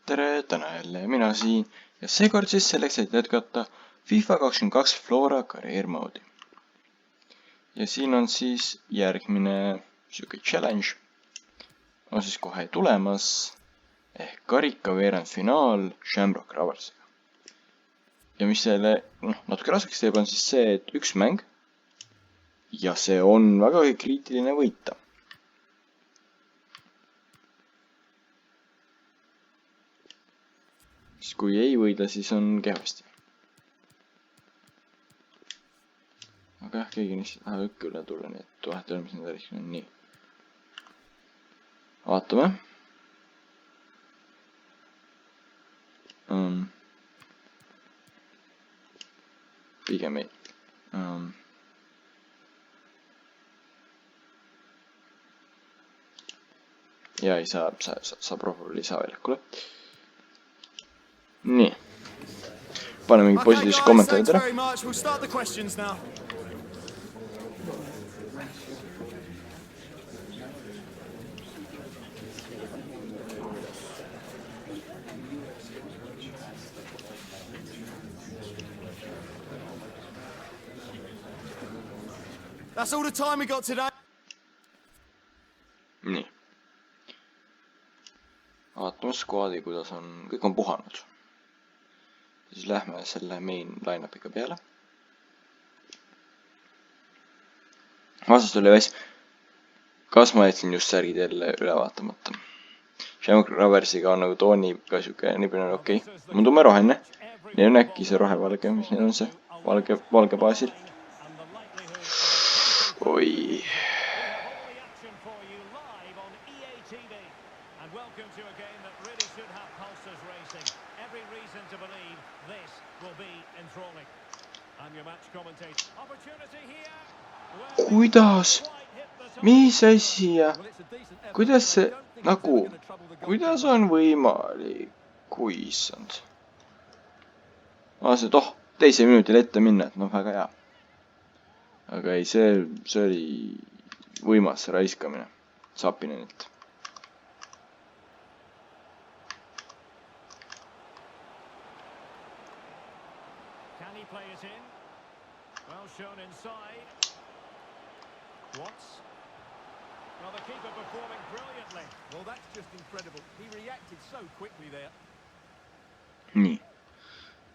tere, täna jälle mina siin ja seekord siis selleks, et jätkata FIFA 22 Flora karjäärmoodi. Ja siin on siis järgmine siuke challenge. On siis kohe tulemas ehk karika veerandfinaal Shamrock Roversiga. Ja mis selle natuke raskeks teeb, on siis see, et üks mäng ja see on väga kriitiline võita. Kui ei võida, siis on kehvasti. Aga jah, keegi neist tahab ikka üle tulla, nii et vahet ei ole, mis need äriks on. Nii. Vaatame. Pigem ei. Ja ei saa probably ei saa väljakule. Nii. Pane mingi positiivse kommentaarid ära. That's all the time we got today. Nii. Vaatame skuadi, kuidas on, kõik on puhanud. Siis lähme selle main line-upiga peale. Vastast oli väis. Kas ma jätsin just särgid jälle üle vaatamata? Shamrock Roversiga on nagu tooni ka siuke nii okei. Mul tumme roheline. Neil on äkki see rohevalge, mis neil on see valge baasil. Oi. Kuidas? Mis asja? Kuidas see nagu? Kuidas on võimalik? Kui issand. Vaatasin, et teise minutil ette minna, et väga hea. Aga ei, see oli võimas raiskamine. Sapinenilt. Can he play it in? Well shown inside. Watts. Well, the keeper performing brilliantly. Well, that's just incredible. He reacted so quickly there. Nii.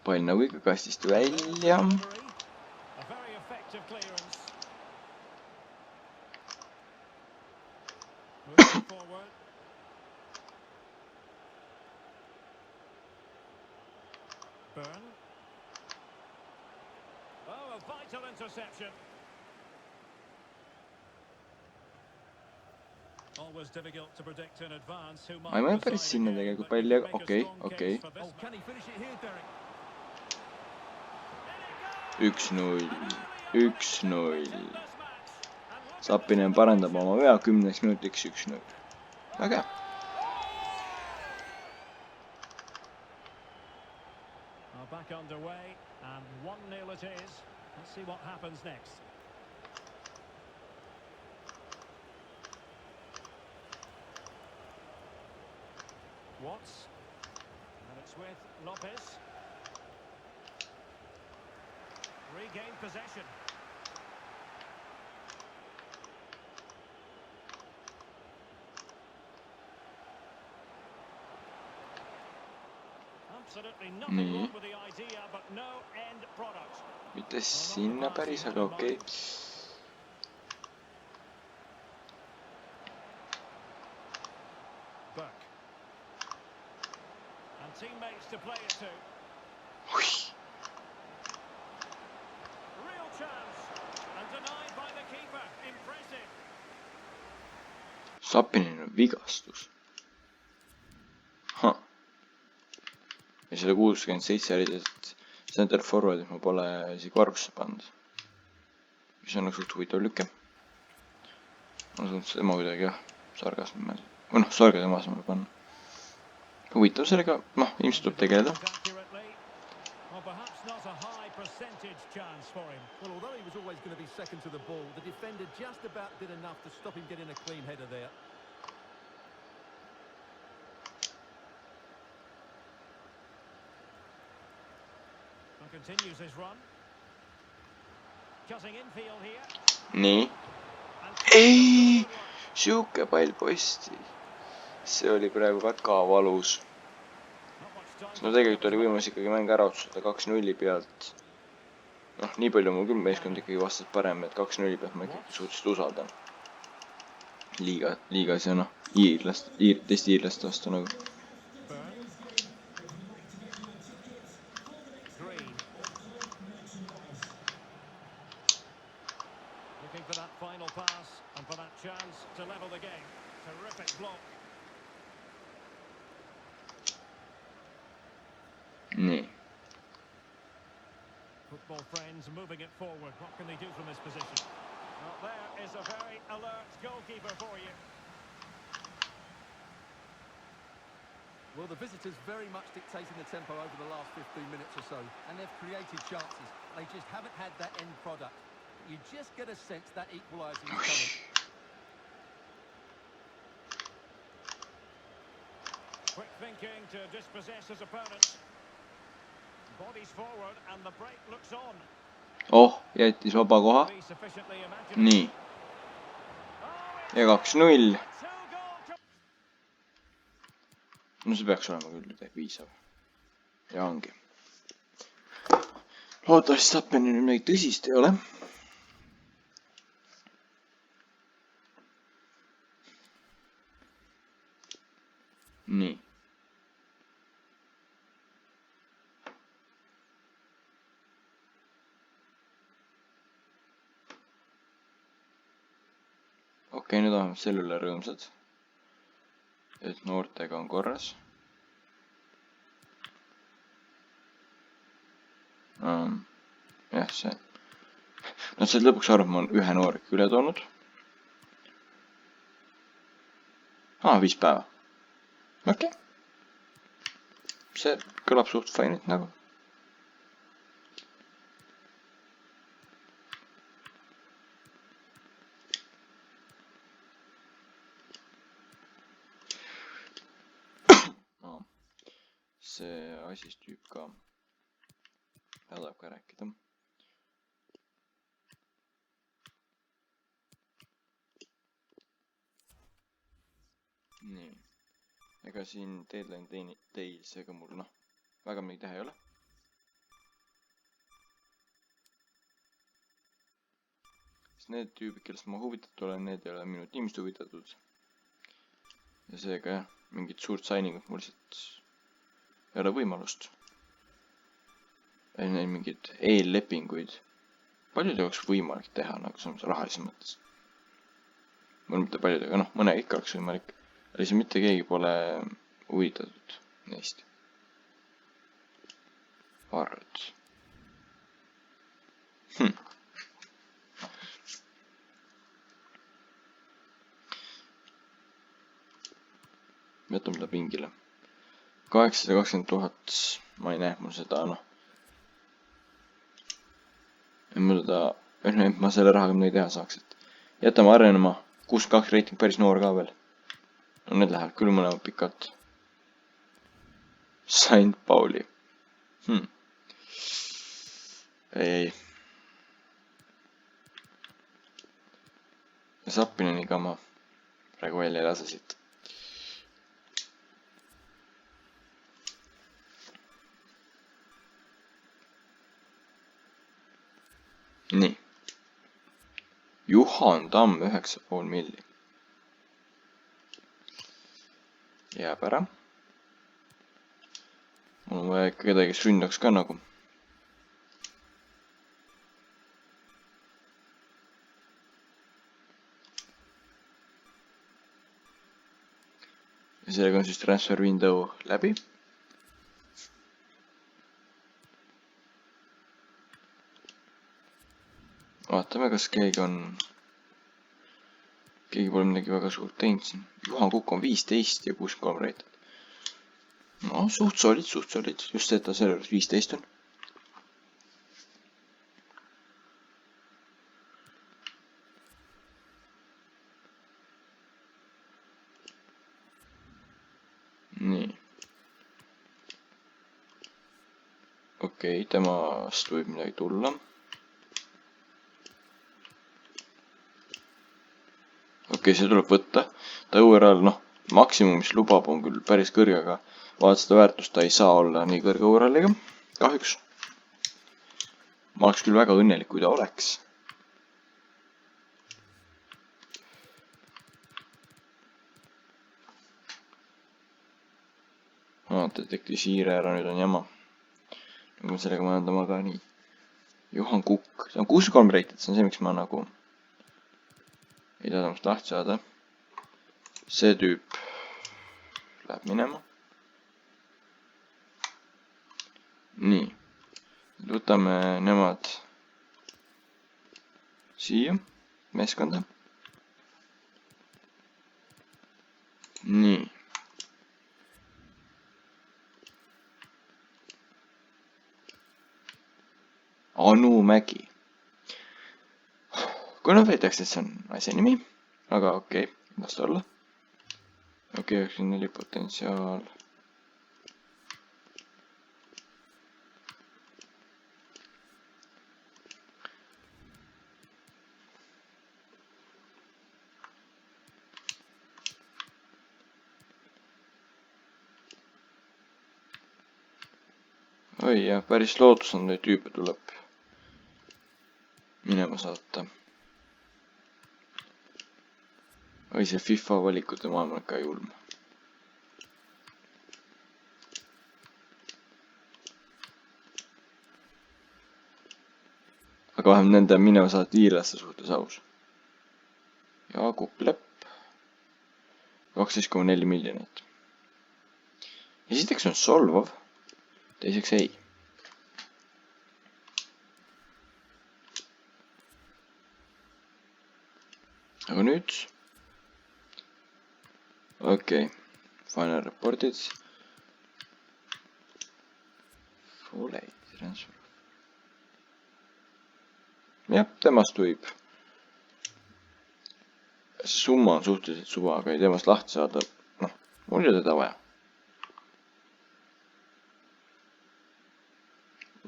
Pall nagu ikka kastist välja. A very effective clearance. Moving forward. Burn. Oh, a vital interception. Always difficult to predict in advance who might. Ma ei mene päris sinna tegelikult palli, aga okei. 1-0. 1-0. Sapinen parandab oma vea 10 minutiks 1-0. Väga hea. Back underway and 1-0 it is. Let's see what happens next. Watts. And it's with Lopez. Regained possession. Absolutely nothing wrong with the idea, but no end product. Mitte sinna päris, aga okei. Burke. And teammates to play it to. Real chance. And denied by the keeper. Impressive. Sapinen on vigastus. Ja selle 67 ärides center forwardis ma pole isegi arvusse pannud. Mis on suht huvitav lükke. Ma usun, et tema kuidagi sargasm sarga tema asemel panna. Huvitav sellega, ilmselt tuleb tegeleda. Well, although he was always going to be second to the ball, the defender just about did enough to stop him getting a clean header there. continues his run. Cutting infield here. nii . And ei , siuke pall posti . see oli praegu väga valus . not much time no tegelikult oli võimalus ikkagi mäng ära otsustada 2-0 pealt . noh , nii palju mul küll meeskond ikkagi vastas parem , et 2-0 pealt ma ikkagi suhteliselt usaldan . liigas ja noh , teiste iirlaste vastu nagu . Burns. Green. Looking for that final pass and for that chance to level the game. Terrific block. nii . Football friends moving it forward. What can they do from this position? Well, there is a very alert goalkeeper for you. Well, the visitors very much dictating the tempo over the last 15 minutes or so, and they've created chances. They just haven't had that end product. You just get a sense that equalising is coming. Quick thinking to dispossess his opponent. Bodies forward and the break looks on. oh , jättis vaba koha . Be sufficiently imaginative. nii . Oh, ja 2-0 . it's two-goal no see peaks olema küll täiesti piisav . ja ongi . loodetavasti Tappenil nüüd midagi tõsist ei ole . nii . okei , nüüd oleme selle üle rõõmsad , et noortega on korras . jah , see . Nad said lõpuks aru , et ma olen ühe noorega üle toonud . 5 päeva . okei . see kõlab suht fine'ilt nagu . see asist võib ka , tahab ka rääkida . nii , ega siin deadline days ega mul noh , väga midagi teha ei ole . sest need tüübid , kellest ma huvitatud olen , need ei ole minu tiimist huvitatud . ja seega jah , mingit suurt signingut mul lihtsalt ei ole võimalust . Neid mingeid eellepinguid paljude oleks võimalik teha nagu samas rahalises mõttes . mul mitte paljudega , noh , mõnega ikka oleks võimalik . lihtsalt mitte keegi pole huvitatud neist . Vard . jätame ta pingile . 820 000 , ma ei näe , mul seda noh . mul ta , ma selle rahaga midagi teha saaks , et jätame arenema . 62 reiting , päris noor ka veel . no need lähevad küll mõlemad pikalt . Saint Pauli . ei . Zappineniga ma praegu välja ei lase siit . nii . Juhan Tamm 9,5 milli . jääb ära . mul on vaja ikka kedagi , kes ründaks ka nagu . ja sellega on siis transfer window läbi . vaatame , kas keegi pole midagi väga suurt teinud siin . Juhan Kukk on 15 ja 63 reited . no suht solid , just see , et ta selle juures 15 on . nii . okei, temast võib midagi tulla. Okei, see tuleb võtta. Ta õueral, noh, maksimum, mis lubab, on küll päris kõrge, aga vaat seda väärtust ta ei saa olla nii kõrge õueralliga. Kahjuks. Ma oleks küll väga õnnelik, kui ta oleks. Detektiiv Siire ära, nüüd on jama. Nüüd ma sellega majandama ka nii. Johan Kukk. See on 63 reitit, see on see, miks ma nagu ei taha temast lahti saada. See tüüp läheb minema. Nii. Võtame nemad siia meeskonda. Nii. Anu Mägi. Kui nad väidaks, et see on asja nimi, aga okei, las ta olla. Okei, 94 potentsiaal. Oi jah, päris lootus on neid tüüpe tuleb minema saata. Oi, see FIFA valikute maailm on ka julm. Aga vähemalt nende minema saata iirlaste suhtes aus. Jaagup Lepp. 12,4 miljonit. Esiteks on solvav. Teiseks ei. Aga nüüd. Okei. Final reported. Foley transfer. Jah, temast võib. Summa on suhteliselt suva, aga ei temast lahti saada. Noh, mul ei teda vaja.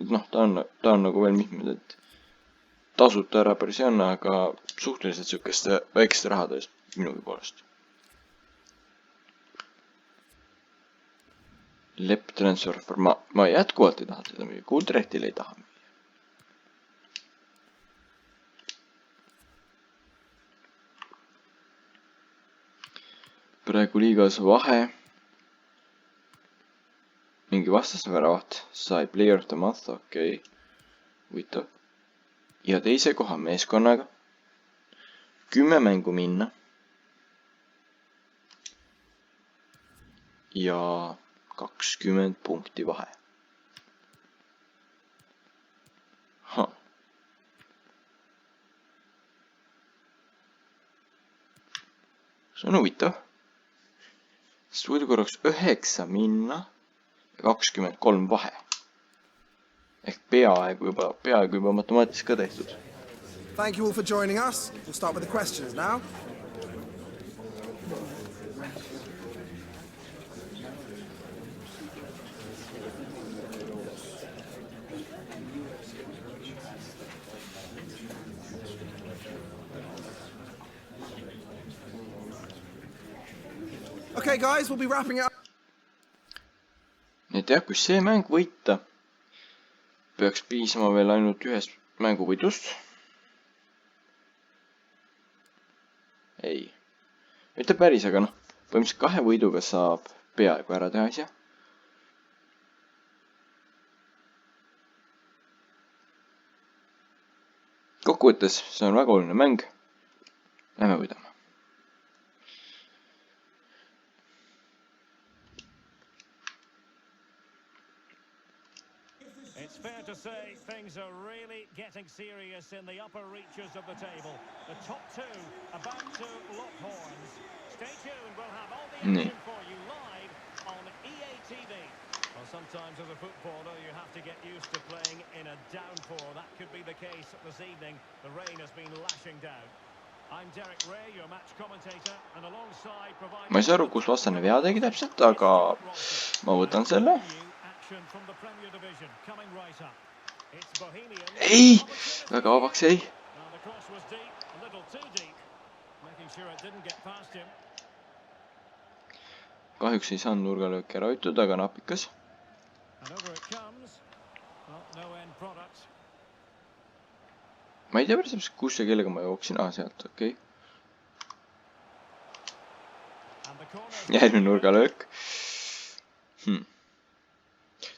Noh, ta on nagu veel mitmed, et tasuta ära päris ei anna, aga suhteliselt sükeste väikeste rahade eest minugi poolest. Lepp transfer, ma jätkuvalt ei taha teda müüa, Kuldrehtil ei taha müüa. Praegu liigas vahe. Mingi vastasväravat sai Player of the Month, okei. Huvitav. Ja teise koha meeskonnaga 10 mängu minna. Ja 20 punkti vahe. See on huvitav. Suudi korraks 9 minna ja 23 vahe. Ehk peaaegu juba matemaatiliselt ka tehtud. Thank you all for joining us. We'll start with the questions now. Okay guys, we'll be wrapping it up. Nii et jah, kui see mäng võita, peaks piisama veel ainult ühest mänguvõidust. Ei. Mitte päris, aga noh, põhimõtteliselt 2 võiduga saab peaaegu ära teha asja. Kokkuvõttes, see on väga oluline mäng. Lähme võidame. It's fair to say things are really getting serious in the upper reaches of the table. The top two about to lock horns. Stay tuned, we'll have all the action for you live on EA TV. Well, sometimes as a footballer you have to get used to playing in a downpour. That could be the case this evening. The rain has been lashing down. I'm Derek Ray, your match commentator, and alongside providing... Ma ei saa aru, kus vastane vea tegi täpselt, aga ma võtan selle. promotion from the Premier Division coming right up. It's Bohemian. Ei! Väga vabaks jäi. Now the cross was deep, a little too deep, making sure it didn't get past him. Kahjuks ei saanud nurgalööki ära hoitud, aga napikas. And over it comes. Well, no end product. Ma ei tea päris täpselt, kus ja kellega ma jooksin. Sealt, okei. And the corner. Järgmine nurgalöök.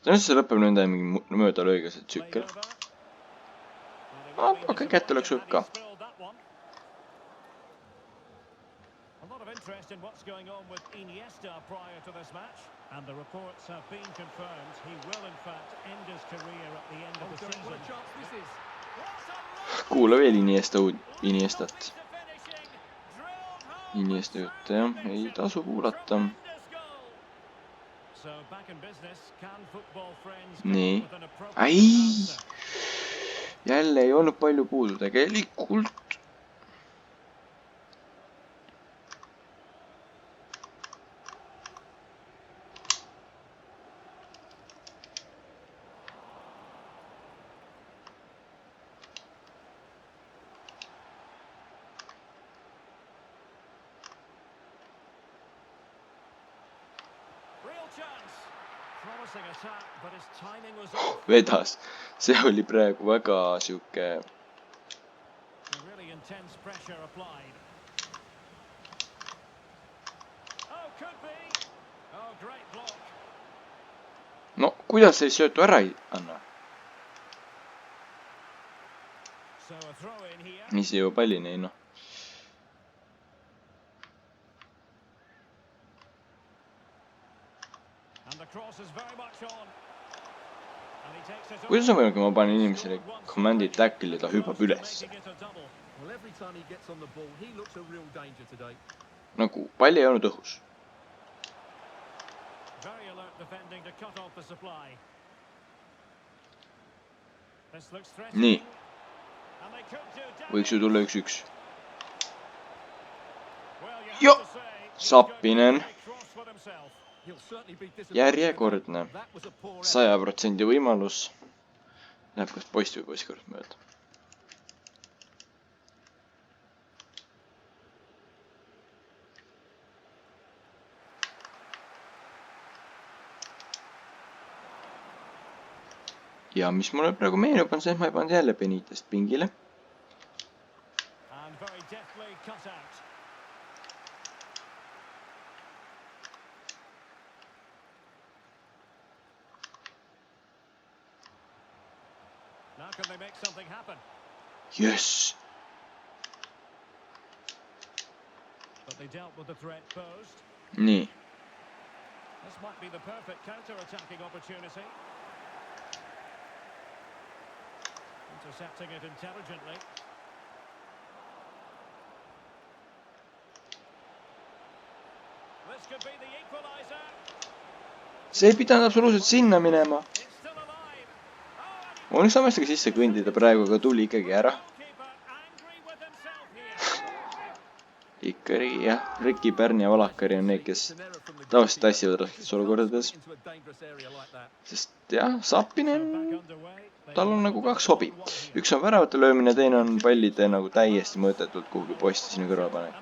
Tõenäoliselt see lõpeb nende mingi mööda lööga see tsükkel. Okei, kätte oleks võib ka. A lot of interest in what's going on with Iniesta prior to this match, and the reports have been confirmed he will in fact end his career at the end of the season. What a chance this is. Kuula veel Iniestat. Iniesta jutte, jah. Ei tasu kuulata. Nii. Ai! Jälle ei olnud palju puudu tegelikult. Vedas. See oli praegu väga siuke... No, kuidas see söötu ära ei anna? Nii see juba pallini ei noh. Kuidas on võimalik, ma panen inimesele commandi tackle ja ta hüppab ülesse? Nagu palli ei olnud õhus. Nii. Võiks ju tulla 1-1. Jo! Sappinen. Järjekordne 100% võimalus. Näeb kas poist või poistkord mööda. Ja mis mulle praegu meenub on see, et ma ei pannud jälle Benitest pingile. Yes! Nii. Intercepting it intelligently. This could be the equalizer. See ei pidanud absoluutselt sinna minema. On samastega sisse kõndida praegu, aga tuli ikkagi ära. Ikkagi, jah. Riki, Pärni ja Valakari on need, kes tavaliselt tassivad rasketes olukordades. Sest jah, Sappinen, tal on nagu 2 hobi. Üks on väravate löömine, teine on pallide nagu täiesti mõõtetult kuhugi posti sinna kõrval panek.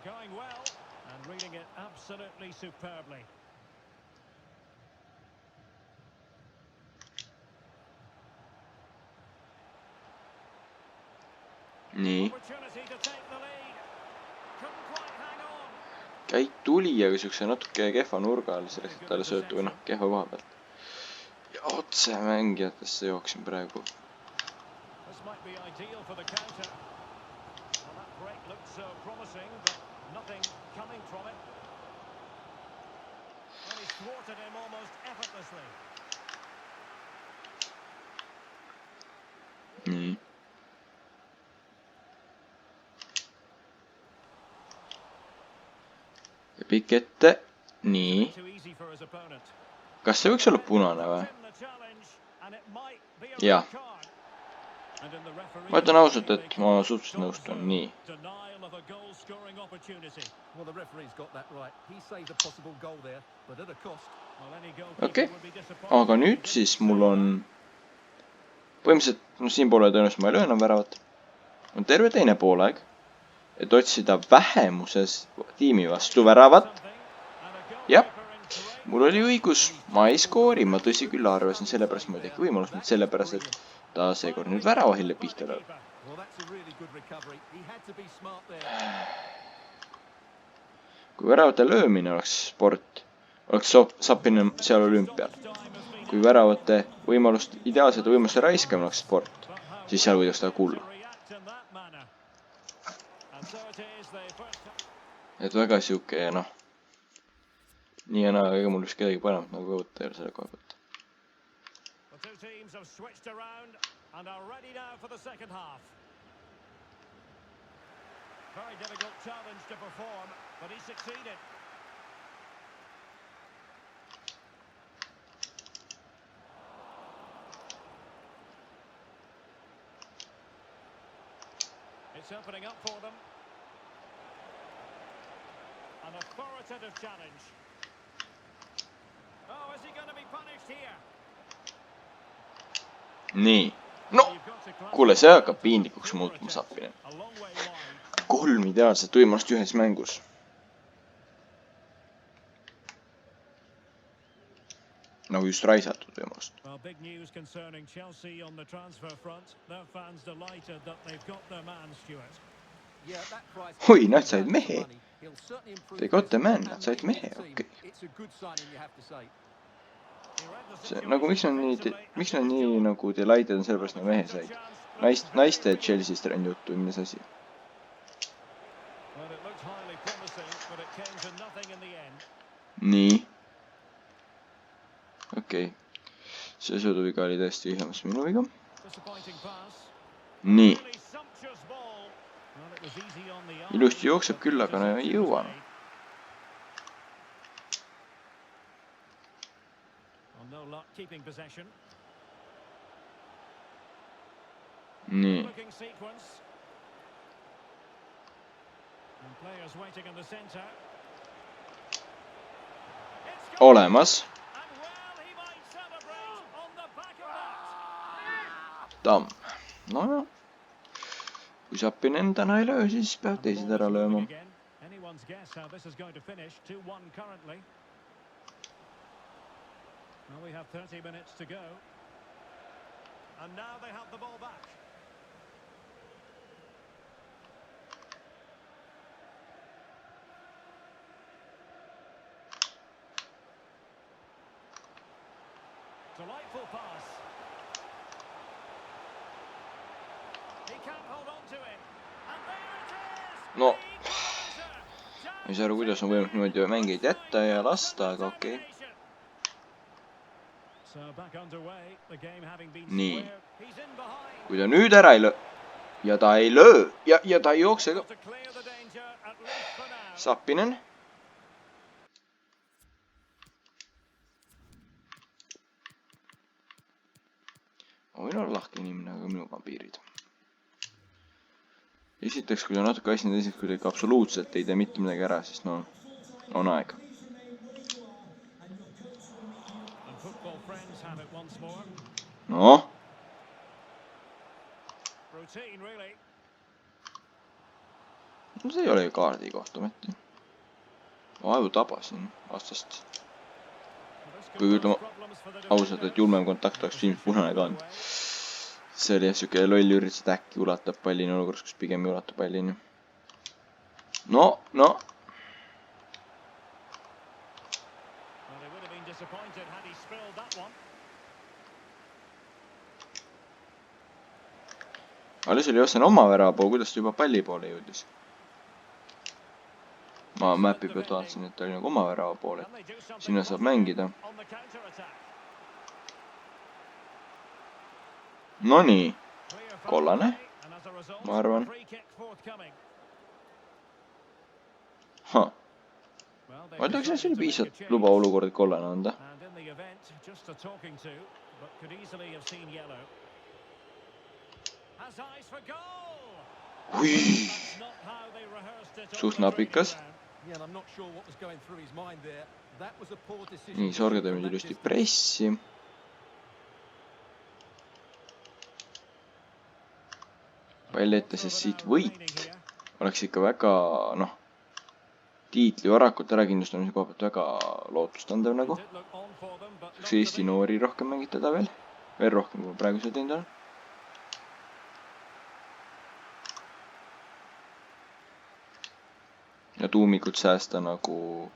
Going well and reading it absolutely superbly. Nii. Käik tuli, aga siukse natuke kehva nurga all selleks, et talle söötu või noh, kehva koha pealt. Ja otse mängijatesse jooksin praegu. Nii. Ja pikk ette. Nii. Kas see võiks olla punane või? jah. Ma ütlen ausalt, et ma suhteliselt nõustun nii. Okei. Aga nüüd siis mul on põhimõtteliselt, siin poole tõenäoliselt ma ei löö enam väravat. On terve teine poolaeg, et otsida vähemuses tiimi vastu väravat. Jah, mul oli õigus, ma ei skoori, ma tõsi küll arvasin, sellepärast ma ei teki võimalust, nüüd sellepärast, et ta seekord nüüd väravahille pihta lööb. Kui väravate löömine oleks sport, oleks Sapinen seal olümpial. Kui väravate võimalust, ideaalsete võimaluste raiskamine oleks sport, siis seal võidaks ta kulla. Et väga siuke, noh. Nii ja naa, ega mul vist kedagi paremat nagu võtta ei ole selle koha pealt. Teams have switched around and are ready now for the second half. Very difficult challenge to perform, but he succeeded. It's opening up for them. An authoritative challenge. Oh, is he going to be punished here? Nii. No, kuule, see hakkab piinlikuks muutma Sapinen. 3 ideaalset võimalust ühes mängus. Nagu just raisatud võimalust. Oi, nad said mehe. They got the man, nad said mehe, okei. See, nagu miks nad nii nagu delighted on sellepärast nagu mehe said. Naiste Chelsea'st on juttu, milles asi. Nii. Okei. See sõiduviga oli täiesti ühemas minu viga. Nii. Ilusti jookseb küll, aga ei jõua. Nii. Olemas. Tamm. No jah. Kui Sapinen täna ei löö, siis peab teised ära lööma. Well, we have 30 minutes to go. And now they have the ball back. Delightful pass. He can't hold on to it. And there it is. No. Ei saa aru, kuidas on võimalik niimoodi mängeid jätta ja lasta, aga okei. Nii. Kui ta nüüd ära ei löö. Ja ta ei löö. Ja ta ei jookse ka. Sapinen. Ma võin olla lahke inimene, aga minuga on piirid. Esiteks, kui ta natuke asjad, teiseks, kui ta ikka absoluutselt ei tee mitte midagi ära, siis no, on aeg. Noh. See ei ole ju kaardi kohta ometi. Vaevu tabasin vastast. Kui ütlema ausalt, et julmem kontakt oleks ilmselt punane ka olnud. See oli siuke loll üritas, et äkki ulatab pallini olukorras, kus pigem ei ulatab pallini. No. Alles oli jossan oma värava pool, kuidas ta juba palli poole jõudis. Ma mäppi pealt vaatasin, et ta oli nagu oma värava pool, et sinna saab mängida. No nii, kollane, ma arvan. Ma ütleks, et see oli piisavalt luba olukorda kollane anda. Has eyes for goal. Ui, That's not how they rehearsed it on suht the training napikas. ground. Yeah, and I'm not sure what was going through his mind there. That was a poor decision. Nii, Sorge teeme ilusti pressi. Pall ette, sest siit võit oleks ikka väga, noh, tiitli varakult ära kindlustamise koha pealt väga lootustandev nagu. Kas Eesti noori rohkem mängitada veel rohkem kui praegu seda teinud on. Ja tuumikud säästa nagu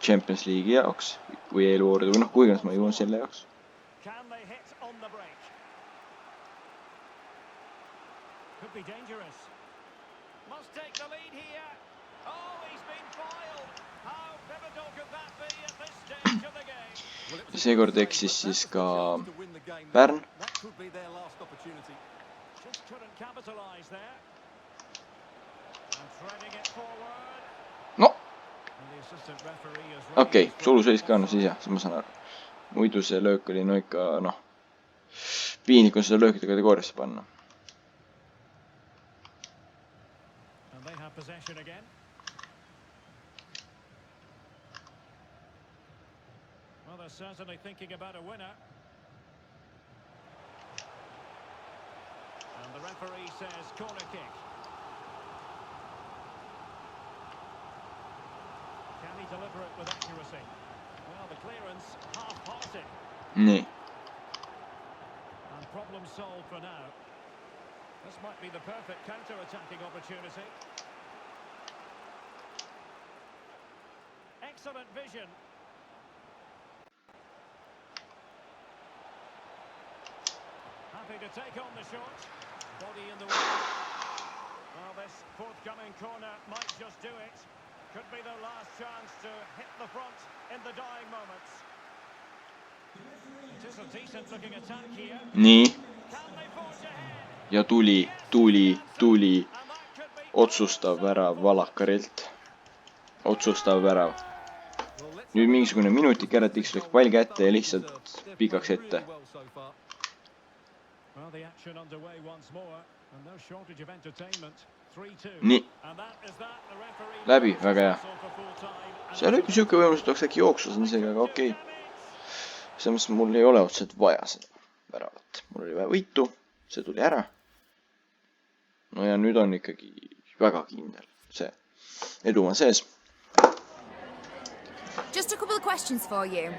Champions League'i jaoks või eelvoorida või noh, kui iganes ma jõuan selle jaoks. Can they hit on the break? Could be dangerous. Must take the lead here. Oh, he's been foiled. How pivotal could that be at this stage of the game? Ja seekord eksis siis ka Pärn. That could be their last opportunity. Just couldn't capitalize there. And threading it forward. No, And the assistant referee is okei, suluseis ka, no siis jah, siis ma saan aru. Muidu see löök oli no ikka, noh, piinlik on seda löökide kategooriasse panna. And they have possession again. Well, they're certainly thinking about a winner. And the referee says corner kick. Can he deliver it with accuracy? Well, the clearance half-hearted. Nii. And problem solved for now. This might be the perfect counter-attacking opportunity. Excellent vision. Happy to take on the shot. Body in the way. Well, this forthcoming corner might just do it. Could be their last chance to hit the front in the dying moments. It is a decent-looking attack here. Nii. Can they forge ahead? Ja tuli. And that could be Otsustav värav Valakarilt. Otsustav värav. Nüüd mingisugune minutik ära tiksutakse pall kätte ja lihtsalt pikaks ette. well, the action underway once more, and no shortage of entertainment. 3-2. Nii. And that is that. The referee Läbi, väga hea. whistle for full time. Seal oli siuke võimalus, et oleks äkki jooksus on isegi, aga okei. Selles mõttes mul ei ole otseselt vaja seda väravat. Mul oli vaja võitu, see tuli ära. No ja nüüd on ikkagi väga kindel see edu on sees. Just a couple of questions for you.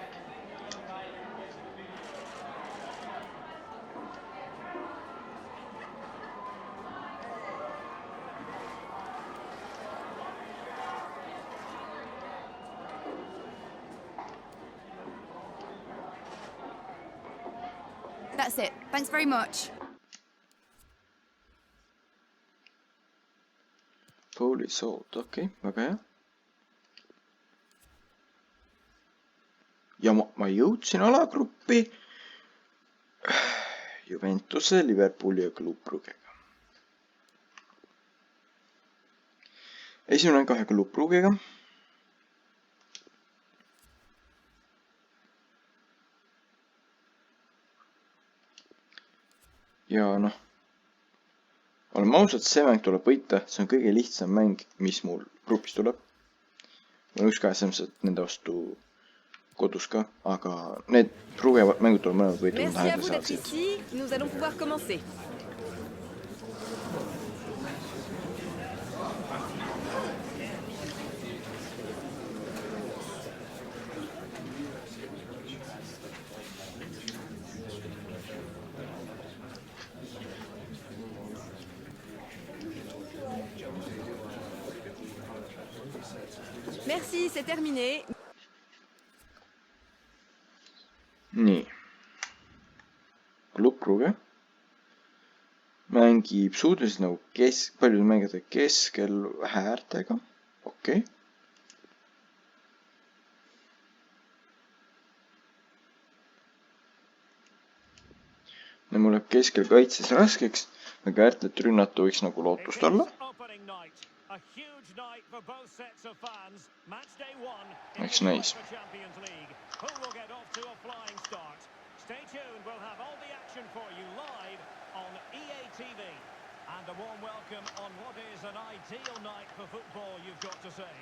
That's it. Thanks very much. Fully sold, okei, väga hea. Ja ma jõudsin alagruppi Juventuse, Liverpooli ja Club Brugega. Esimene on 2 Club Brugega. Ja noh, oleme ausad, see mäng tuleb võita, see on kõige lihtsam mäng, mis mul grupis tuleb. Mul üks käes selles mõttes, et nende vastu kodus ka, aga need Brugge mängud tuleb mõlemad võita. Merci à vous d'être ici, nous allons pouvoir commencer. Merci, c'est terminé. Nii. Club Brugge mängib suudeliselt nagu paljud mängida keskel vähe äärtega. Okei. Ja mul läheb keskel kaitses raskeks, aga äärtlet rünnata võiks nagu lootust olla. A huge night for both sets of fans. Match day 1 That's nice. Champions League. Who will get off to a flying start? Stay tuned. We'll have all the action. action for you live on EA TV. And a warm welcome on what is an ideal night for football, you've got to say.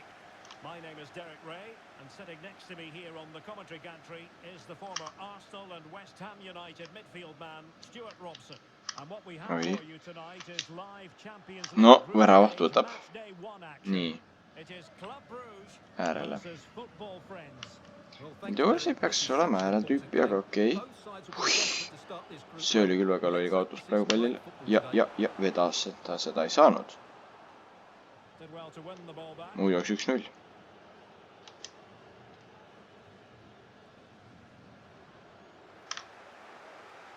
My name is Derek Ray, and sitting next to me here on the commentary gantry is the former Arsenal and West Ham United midfield man, Stuart Robson. And what we have for you tonight is live Champions League No, group väravat stage võtab. match day 1 action. Nii, It is Club Brugge äärele. versus Football Friends. Teoorias ei peaks olema äärel tüüpi, aga okei. See oli küll väga lolli kaotus praegu pallile. Ja vedas, et ta seda ei saanud. Did well to win the ball back. Muidu oleks 1-0.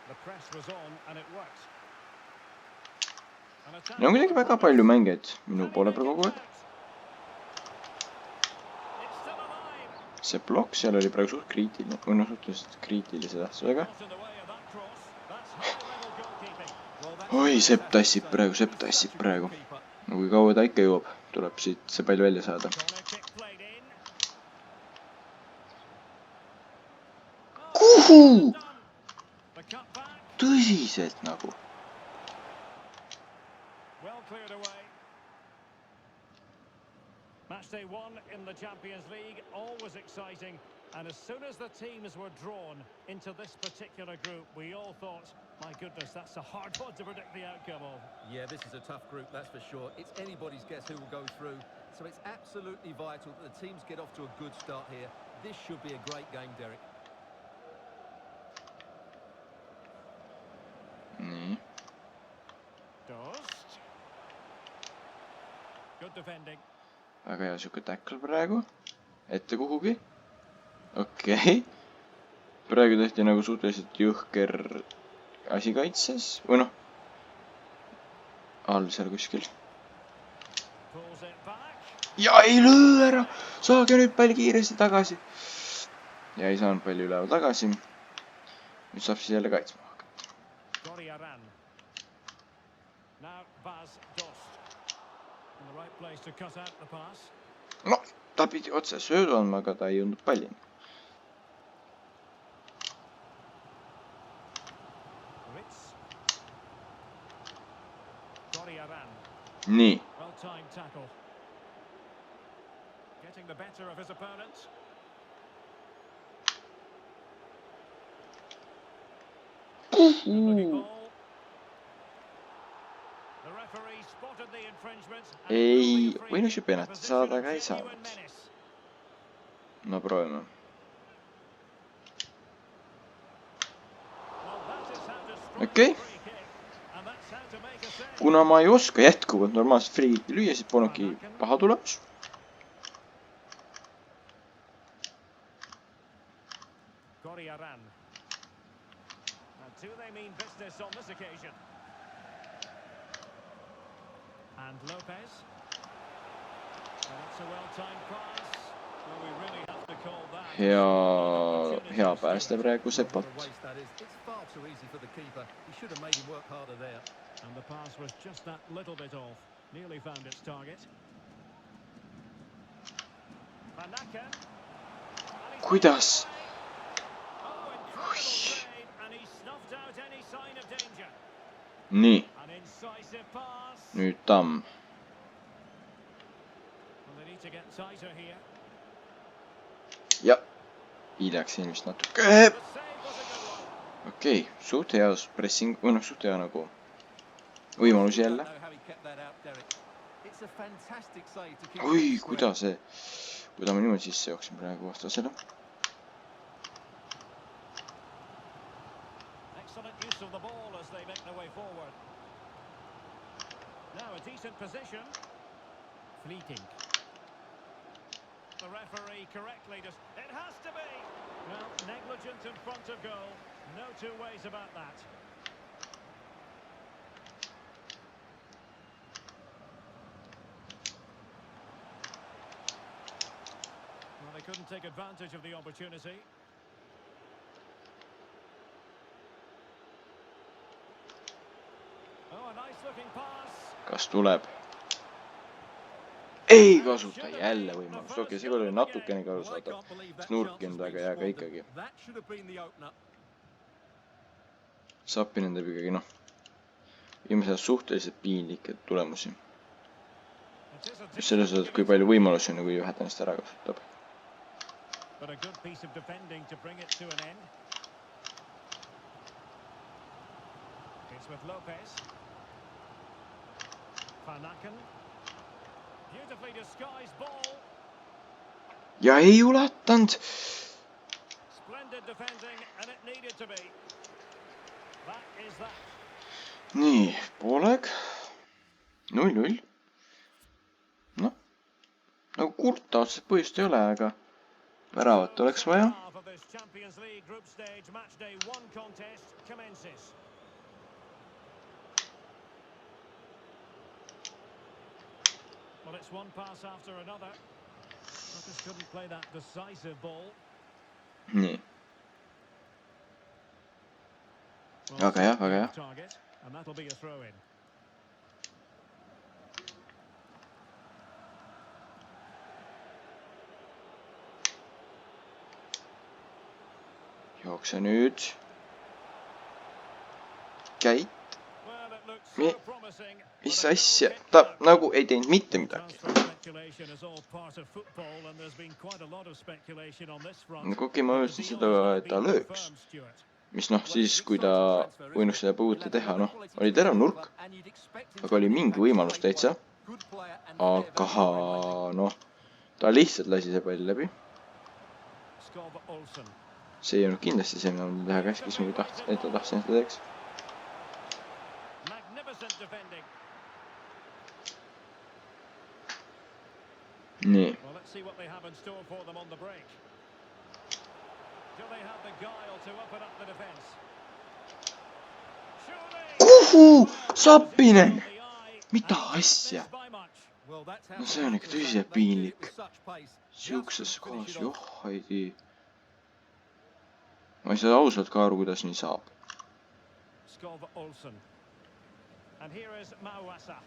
The press was on and it worked. An attack- Ja on kuidagi väga palju mängijaid minu poole peal kogu aeg. It's still alive. See blokk seal oli praegu suht kriitiline, või noh, suhteliselt kriitilise tähtsusega. Not in the way of that cross. That's high-level goalkeeping. Well, that's Oi, Sepp tassib praegu. No kui kaua ta ikka jõuab, tuleb siit see pall välja saada. corner kick played in. Kuhu? Done. The cut back. Tõsiselt nagu. Well cleared away. Match day 1 in the Champions League, always exciting. And as soon as the teams were drawn into this particular group, we all thought, my goodness, that's a hard one to predict the outcome of. Yeah, this is a tough group, that's for sure. It's anybody's guess who will go through. So it's absolutely vital that the teams get off to a good start here. This should be a great game, Derek. Nii. Dost. Good defending. Väga hea siuke tackle praegu. Ette kuhugi. Okei. Praegu tehti nagu suhteliselt jõhker asi kaitses. Või noh. All seal kuskil. Pulls it back. Ja ei löö ära. Saage nüüd pall kiiresti tagasi. Ja ei saanud palli üleval tagasi. Nüüd saab siis jälle kaitsma hakata. Goriaran. Now Bas Dost. In the right place to cut out the pass. No, ta pidi otse söödu andma, aga ta ei jõudnud pallini. Ritz. Goriaran. Nii. Well-timed tackle. Getting the better of his opponent. Looking ball. The referee spotted the infringement. Ei, võin ju penalti saada, aga ei saanud. No proovime. Okei. Kuna ma ei oska jätkuvalt normaalselt free'ki lüüa, siis polnudki paha tulemus. Goriaran. Now, do they mean business on this occasion? And Lopez. Well, that's a well-timed pass. Well, we really have to call that. Hea pääste praegu Sepalt. It's far too easy for the keeper. He should have made him work harder there. And the pass was just that little bit off. Nearly found its target. Van Aken. Kuidas? Oh, incredible save, and he snuffed out any sign of danger. Nii, An incisive pass. nüüd Tamm. Well, they need to get tighter here. Ja, hiljaks vist natuke. The save was a good one. Okei, suht hea pressing, või noh, suht hea nagu võimalusi jälle. Oi, kuidas see, kui ta ma niimoodi sisse jooksin praegu vastasele. Excellent use of the ball as they make their way forward. Now a decent position. Fleeting. The referee correctly just... It has to be! Well, negligent in front of goal. No two ways about that. Well, they couldn't take advantage of the opportunity. Oh, a nice looking pass. Kas tuleb? Ei kasuta jälle võimalust. Okei, see oli natukene kasutatav. Snurkinud, aga ikkagi. Sapinen teeb ikkagi viimasel suhteliselt piinlikke tulemusi. Just selles osas, kui palju võimalusi on, kui vähe ta neist ära kasutab. But a good piece of defending to bring it to an end. It's with Lopez. Van Aken. Beautifully disguised ball. Ja ei ulatanud. Splendid defending and it needed to be. That is that. Nii, pooleg. 0-0. Noh, nagu kurta otseselt põhjust ei ole, aga väravat oleks vaja. Champions League group stage match day 1 contest commences. Well, it's one pass after another. Just couldn't play that decisive ball. Nii. Väga hea, väga hea. Target, and that'll be a throw in. Jookse nüüd. Käit. Mis asja? Ta nagu ei teinud mitte midagi. Kuigi ma mõtlesin seda, et ta lööks. Mis siis, kui ta võinuks seda puuta teha, oli terav nurk. Aga oli mingi võimalus täitsa. Aga ta lihtsalt lasi see pall läbi. See ei olnud kindlasti see, mida ma teha käskis, et ta tahtsin seda teeks. Nii. Kuhu? Sapinen! Mitä asja? No see on ikka tõsiselt piinlik. Siukses kohas, ei tii. Ma ei saa ausalt ka aru, kuidas nii saab. And here is Mawasa.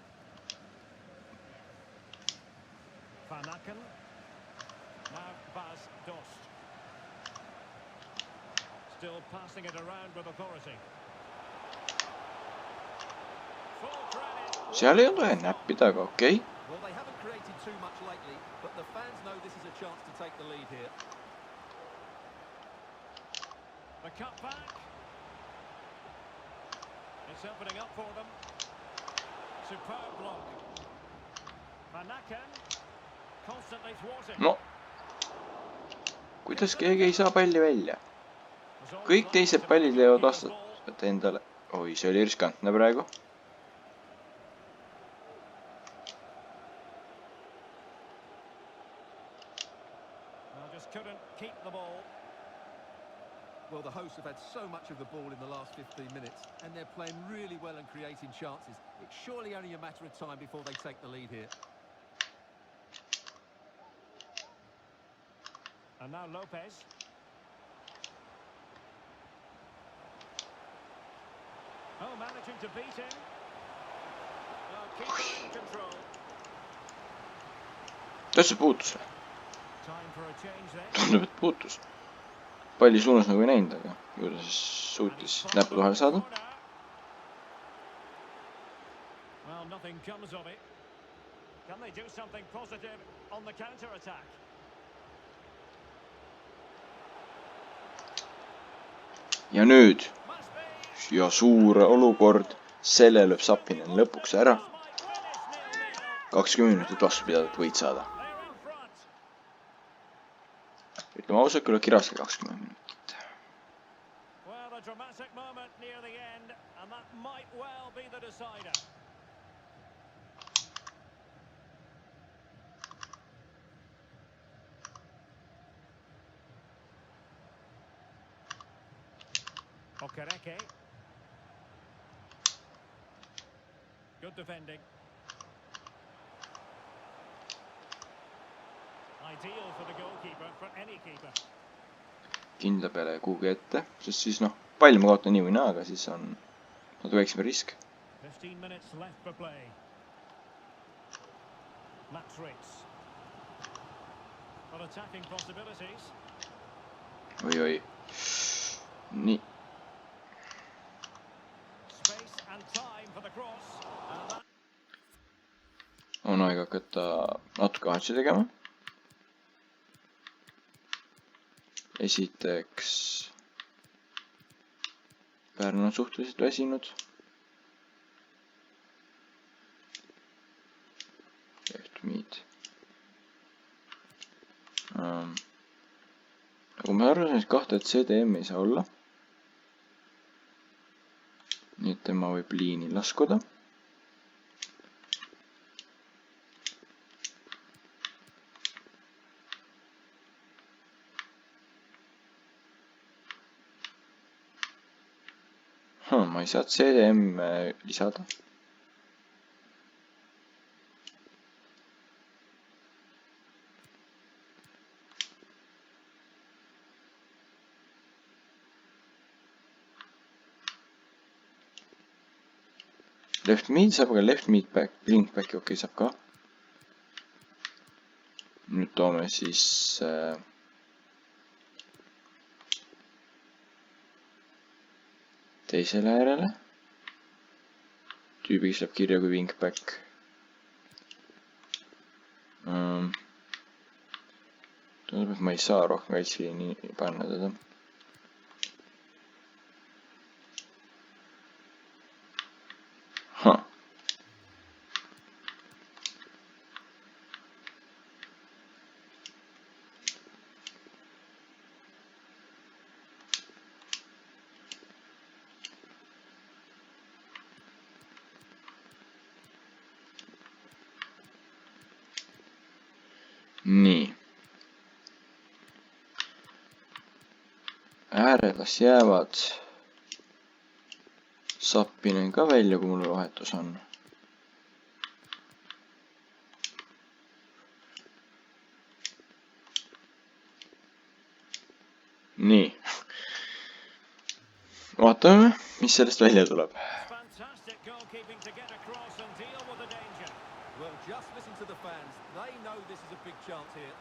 Van Aken. Now Bas Dost. Still passing it around with authority. Seal ei ole näppida, aga okei. Well, they haven't created too much lately, but the fans know this is a chance to take the lead here. The cut back. It's opening up for them. Superb block. Van Aken. Constantly thwarting. Kuidas keegi ei saa palli välja? Kõik teised pallid leiavad vastat endale. Oi, see oli riskantne praegu. Just couldn't keep the ball. Well, the hosts have had so much of the ball in the last 15 minutes, and they're playing really well and creating chances. It's surely only a matter of time before they take the lead here. And now Lopez. Oh, managing to beat him. Oh, keeper in control. Täitsa puutus. Time for a change there. Tundub, et puutus. Palli suunas nagu ei näinud, aga ju ta siis suutis näpud vahel saada. Well, nothing comes of it. Can they do something positive on the counter-attack? Ja nüüd. Ja suur olukord. Selle lööb Sapinen lõpuks ära. 20 minutit vastu pidada, et võid saada. Ütleme ausalt, küll raske 20 minutit. Well, a dramatic moment near the end, and that might well be the decider. Okereke. Good defending. Ideal for the goalkeeper, for any keeper. Kindla peale kuhugi ette, sest siis pall ma kaotan nii või naa, aga siis on natuke väiksem risk. 15 minutes left for play. Max Ritz. Well, attacking possibilities. Oi. Nii. hakata natuke vahetusi tegema. Esiteks Pärnu on suhteliselt väsinud. Left mid. Nagu ma arvasin, et kahte CDM ei saa olla. Nii et tema võib liini laskuda. Ma ei saa CDM lisada. Left mid saab, aga left mid back, link back'i okei saab ka. Nüüd toome siis teisele äärele. Tüübi, kes läheb kirja kui wing back. Tundub, et ma ei saa rohkem kaitseliini panna teda. Nii. Äärelas jäävad Sappinen ka välja, kui mul vahetus on. Nii. Vaatame, mis sellest välja tuleb. Well, just listen to the fans. They know this is a big chance here.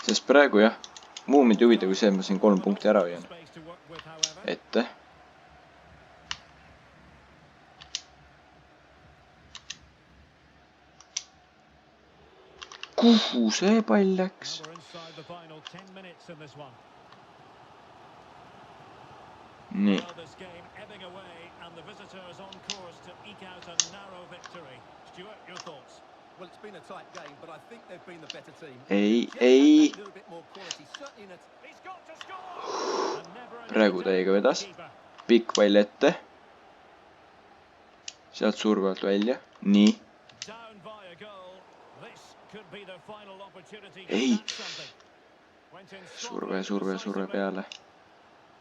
Sest praegu jah, muu mind huvitav kui see, et ma siin 3 punkti ära hoian. Ette. Kuhu see pall läks? Nii. Well, it's been a tight game, but I think they've been the better team. Ei. Praegu täiega vedas. Pikk pall ette. Sealt surve alt välja. Nii. Ei. Surve peale.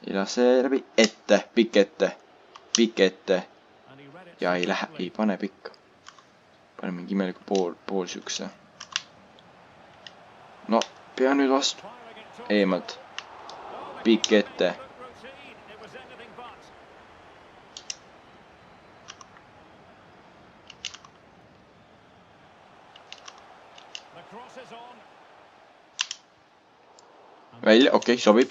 Ei lase läbi. Ette. Pikk ette. Pikk ette. Ja ei lähe. Ei pane pikka. Pane mingi imeliku pool sükse. No, pea nüüd vastu. Eemalt. Pikk ette. Välja, okei, sobib.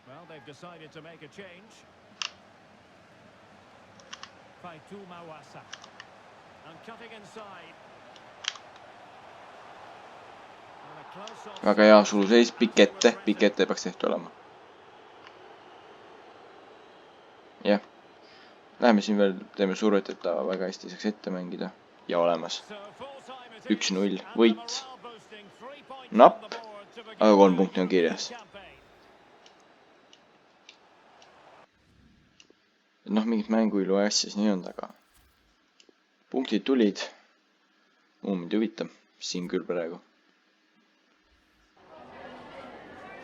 Well, they've decided to make a change. Faitu Mawasa. And cutting inside. Väga hea suluseis, pikk ette peaks tehtud olema. Jah. Läheme siin veel, teeme survet, et ta väga hästi saaks ette mängida. Ja olemas. 1-0, võit. Napp, aga 3 punkti on kirjas. Noh, mingit mänguilu asjas nii on taga. Punktid tulid. Mind huvitav, siin küll praegu.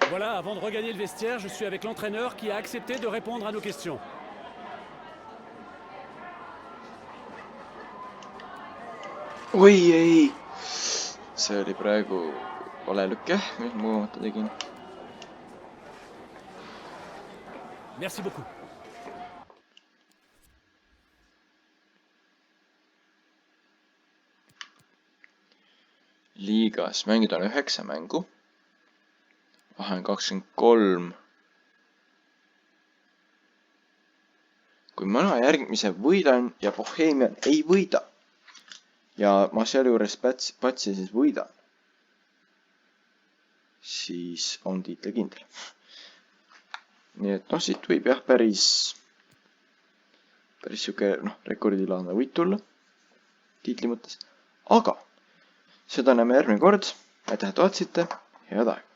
Voilà, avant de regagner le vestiaire, je suis avec l'entraîneur qui a accepté de répondre à nos questions. Oi, ei. See oli praegu vale lükke, mis ma tegin. Merci beaucoup. Liigas mängida on 9 mängu. Vahe on 23. kui mina järgmise võidan ja Bohemian ei võida ja ma sealjuures patsi siis võidan, siis on tiitli kindel. Nii et noh, siit võib jah päris siuke rekordilaadne võit tulla tiitli mõttes. Aga seda näeme järgmine kord. Aitäh, et vaatasite. Head aega!